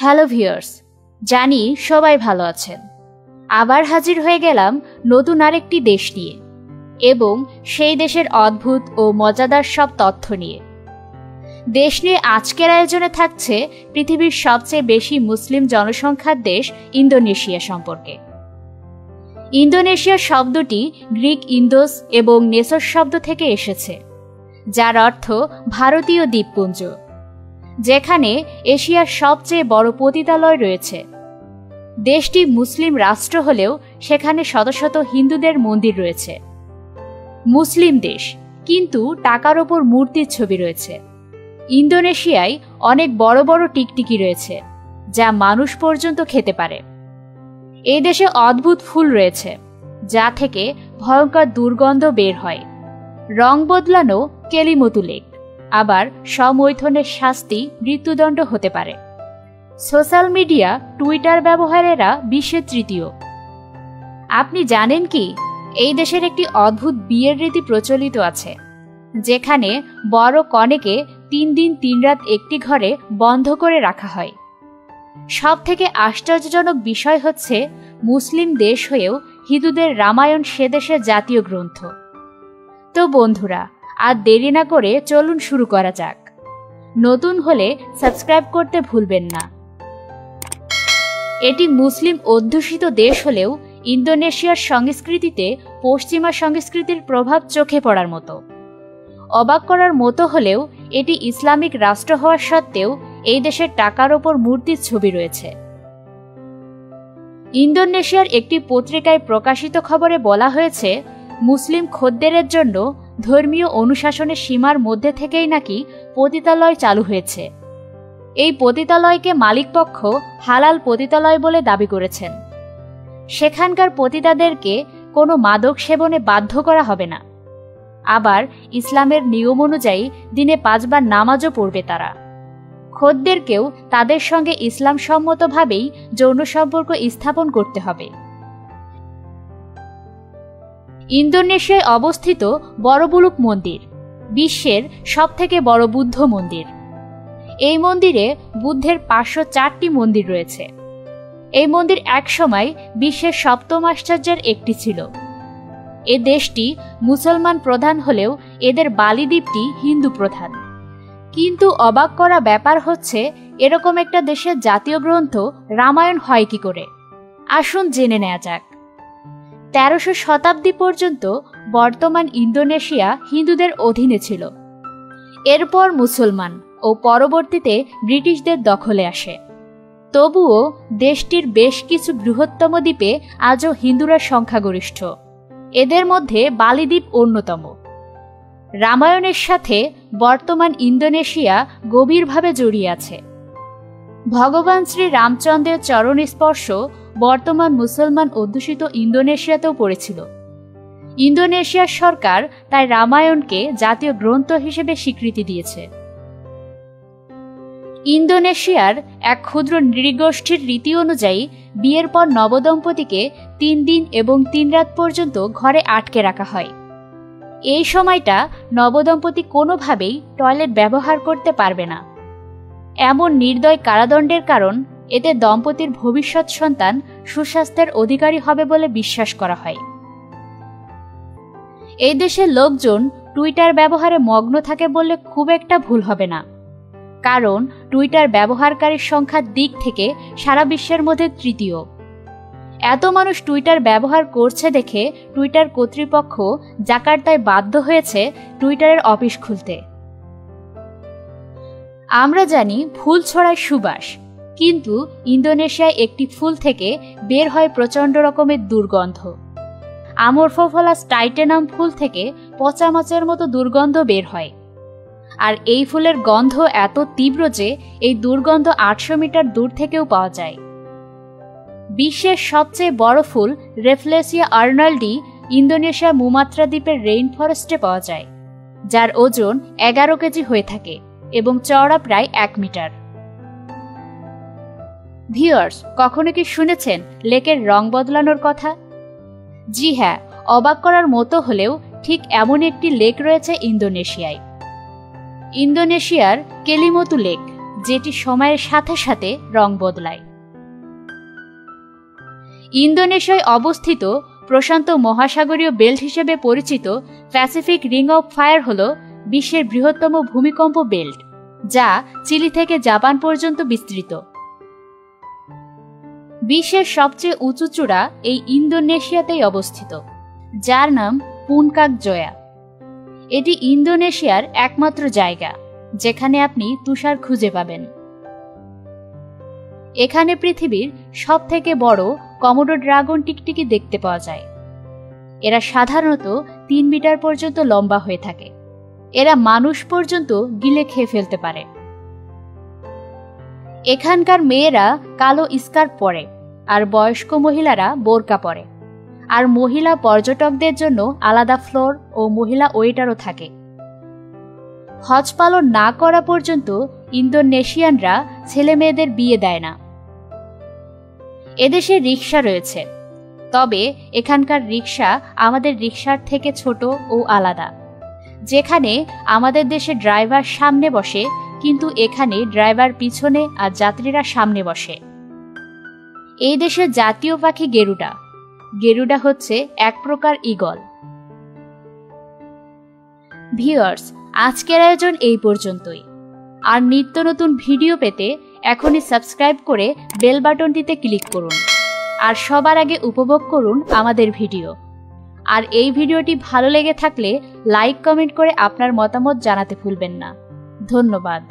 Hello viewers, জানি সবাই ভালো আছেন। আবার হাজির হয়ে গেলাম নতুন আরেকটি দেশ নিয়ে এবং সেই দেশের অদ্ভুত ও মজাদার সব তথ্য নিয়ে। দেশ নিয়ে আজকের আয়োজনে থাকছে পৃথিবীর সবচেয়ে বেশি মুসলিম জনসংখ্যার দেশ ইন্দোনেশিয়া সম্পর্কে। ইন্দোনেশিয়া শব্দটি গ্রিক ইন্দোস এবং নেসোস শব্দ থেকে এসেছে, যার অর্থ ভারতীয় দ্বীপপুঞ্জ, যেখানে এশিয়ার সবচেয়ে বড় পতিতালয় রয়েছে। দেশটি মুসলিম রাষ্ট্র হলেও সেখানে শত শত হিন্দুদের মন্দির রয়েছে। মুসলিম দেশ, কিন্তু টাকার ওপর মূর্তির ছবি রয়েছে। ইন্দোনেশিয়ায় অনেক বড় বড় টিকটিকি রয়েছে, যা মানুষ পর্যন্ত খেতে পারে। এই দেশে অদ্ভুত ফুল রয়েছে, যা থেকে ভয়ঙ্কর দুর্গন্ধ বের হয়। রং বদলানো কেলিমতু লেক, আবার সমৈথনের শাস্তি মৃত্যুদণ্ড হতে পারে। সোশ্যাল মিডিয়া টুইটার ব্যবহারেরা বিশ্বের তৃতীয়। আপনি জানেন কি, এই দেশের একটি অদ্ভুত বিয়ের রীতি প্রচলিত আছে, যেখানে বড় কনেকে 3 দিন 3 রাত একটি ঘরে বন্ধ করে রাখা হয়। সব থেকে আশ্চর্যজনক বিষয় হচ্ছে, মুসলিম দেশ হয়েও হিন্দুদের রামায়ণ সে দেশের জাতীয় গ্রন্থ। তো বন্ধুরা, আর দেরি না করে চলুন শুরু করা যাক। নতুন হলে সাবস্ক্রাইব করতে ভুলবেন না। এটি মুসলিম অধ্যুষিত দেশ হলেও ইন্দোনেশিয়ার সংস্কৃতিতে পশ্চিমা সংস্কৃতির প্রভাব চোখে পড়ার মতো। অবাক করার মতো হলেও এটি ইসলামিক রাষ্ট্র হওয়া সত্ত্বেও এই দেশের টাকার ওপর মূর্তির ছবি রয়েছে। ইন্দোনেশিয়ার একটি পত্রিকায় প্রকাশিত খবরে বলা হয়েছে, মুসলিম খদ্দেরের জন্য ধর্মীয় অনুশাসনের সীমার মধ্যে থেকেই নাকি পতিতালয় চালু হয়েছে। এই পতিতালয়কে মালিকপক্ষ হালাল পতিতালয় বলে দাবি করেছেন। সেখানকার পতিতাদেরকে কোনো মাদক সেবনে বাধ্য করা হবে না। আবার ইসলামের নিয়ম অনুযায়ী দিনে 5 বার নামাজও পড়বে তারা। খদ্দেরকেও তাদের সঙ্গে ইসলাম সম্মতভাবেই যৌন সম্পর্ক স্থাপন করতে হবে। ইন্দোনেশিয়ায় অবস্থিত বড়বুলুক মন্দির বিশ্বের সবথেকে বড় বুদ্ধ মন্দির। এই মন্দিরে বুদ্ধের 504টি মন্দির রয়েছে। এই মন্দির একসময় বিশ্বের 7ম আশ্চর্যের একটি ছিল। এ দেশটি মুসলমান প্রধান হলেও এদের বালি দ্বীপটি হিন্দু প্রধান। কিন্তু অবাক করা ব্যাপার হচ্ছে, এরকম একটা দেশের জাতীয় গ্রন্থ রামায়ণ হয় কি করে? আসুন জেনে নেওয়া যাক। 1300 শতাব্দী পর্যন্ত বর্তমান ইন্দোনেশিয়া হিন্দুদের অধীনে ছিল। এরপর মুসলমান ও পরবর্তীতে ব্রিটিশদের দখলে আসে। তবুও দেশটির বেশ কিছু বৃহত্তম দ্বীপে আজও হিন্দুরা সংখ্যাগরিষ্ঠ। এদের মধ্যে বালি দ্বীপ অন্যতম। রামায়ণের সাথে বর্তমান ইন্দোনেশিয়া গভীরভাবে জড়িয়ে আছে। ভগবান শ্রী রামচন্দ্রের চরণ স্পর্শ বর্তমান মুসলমান অধ্যুষিত ইন্দোনেশিয়াতেও পড়েছিল। ইন্দোনেশিয়ার সরকার তাই রামায়ণকে জাতীয় গ্রন্থ হিসেবে স্বীকৃতি দিয়েছে। ইন্দোনেশিয়ার এক ক্ষুদ্র নৃগোষ্ঠীর রীতি অনুযায়ী বিয়ের পর নবদম্পতিকে 3 দিন এবং 3 রাত পর্যন্ত ঘরে আটকে রাখা হয়। এই সময়টা নবদম্পতি কোনোভাবেই টয়লেট ব্যবহার করতে পারবে না। এমন নির্দয় কারাদণ্ডের কারণ, এতে দম্পতির ভবিষ্যৎ সন্তান সুস্বাস্থ্যের অধিকারী হবে বলে বিশ্বাস করা হয়। এই দেশের লোকজন টুইটার ব্যবহারে মগ্ন থাকে বললে খুব একটা ভুল হবে না, কারণ টুইটার ব্যবহারকারীর সংখ্যার দিক থেকে সারা বিশ্বের মধ্যে তৃতীয়। এত মানুষ টুইটার ব্যবহার করছে দেখে টুইটার কর্তৃপক্ষ জাকার্তায় বাধ্য হয়েছে টুইটারের অফিস খুলতে। আমরা জানি ফুল ছড়ায় সুবাস, কিন্তু ইন্দোনেশিয়ায় একটি ফুল থেকে বের হয় প্রচণ্ড রকমের দুর্গন্ধ। আমরফোফালাস টাইটেনাম ফুল থেকে পচা মাছের মতো দুর্গন্ধ বের হয়। আর এই ফুলের গন্ধ এত তীব্র যে এই দুর্গন্ধ 800 মিটার দূর থেকেও পাওয়া যায়। বিশ্বের সবচেয়ে বড় ফুল রেফলেসিয়া আর্নাল্ডি ইন্দোনেশিয়া মুমাত্রা দ্বীপের রেইন ফরেস্টে পাওয়া যায়, যার ওজন 11 কেজি হয়ে থাকে এবং চওড়া প্রায় 1 মিটার। ভিউয়ার্স, কখনো কি শুনেছেন লেকের রং বদলানোর কথা? জি হ্যাঁ, অবাক করার মতো হলেও ঠিক এমন একটি লেক রয়েছে ইন্দোনেশিয়ায়। ইন্দোনেশিয়ার কেলিমতু লেক যেটি সময়ের সাথে সাথে রং বদলায়। ইন্দোনেশিয়ায় অবস্থিত প্রশান্ত মহাসাগরীয় বেল্ট হিসেবে পরিচিত প্যাসিফিক রিং অফ ফায়ার হল বিশ্বের বৃহত্তম ভূমিকম্প বেল্ট, যা চিলি থেকে জাপান পর্যন্ত বিস্তৃত। বিশ্বের সবচেয়ে উঁচু চূড়া এই ইন্দোনেশিয়াতেই অবস্থিত, যার নাম পুনকাক জয়া। এটি ইন্দোনেশিয়ার একমাত্র জায়গা যেখানে আপনি তুষার খুঁজে পাবেন। এখানে পৃথিবীর সবথেকে বড় কমোডো ড্রাগন টিকটিকি দেখতে পাওয়া যায়। এরা সাধারণত 3 মিটার পর্যন্ত লম্বা হয়ে থাকে। এরা মানুষ পর্যন্ত গিলে খেয়ে ফেলতে পারে। এখানকার মেয়েরা কালো স্কার্ফ পরে আর বয়স্ক মহিলারা বোরকা পরে, আর মহিলা পর্যটকদের জন্য আলাদা ফ্লোর ও মহিলা ওয়েটারও থাকে। হজ পালন না করা পর্যন্ত ইন্দোনেশিয়ানরা ছেলে মেয়েদের বিয়ে দেয় না। এদেশে রিক্সা রয়েছে, তবে এখানকার রিক্সা আমাদের রিক্সার থেকে ছোট ও আলাদা। যেখানে আমাদের দেশে ড্রাইভার সামনে বসে, কিন্তু এখানে ড্রাইভার পিছনে আর যাত্রীরা সামনে বসে। এই দেশের জাতীয় পাখি গেরুডা। গেরুডা হচ্ছে এক প্রকার ঈগল। ভিউয়ার্স, আজকের আয়োজন এই পর্যন্তই। আর নিত্য নতুন ভিডিও পেতে এখনই সাবস্ক্রাইব করে বেল বাটনটিতে ক্লিক করুন, আর সবার আগে উপভোগ করুন আমাদের ভিডিও। আর এই ভিডিওটি ভালো লেগে থাকলে লাইক কমেন্ট করে আপনার মতামত জানাতে ভুলবেন না। ধন্যবাদ।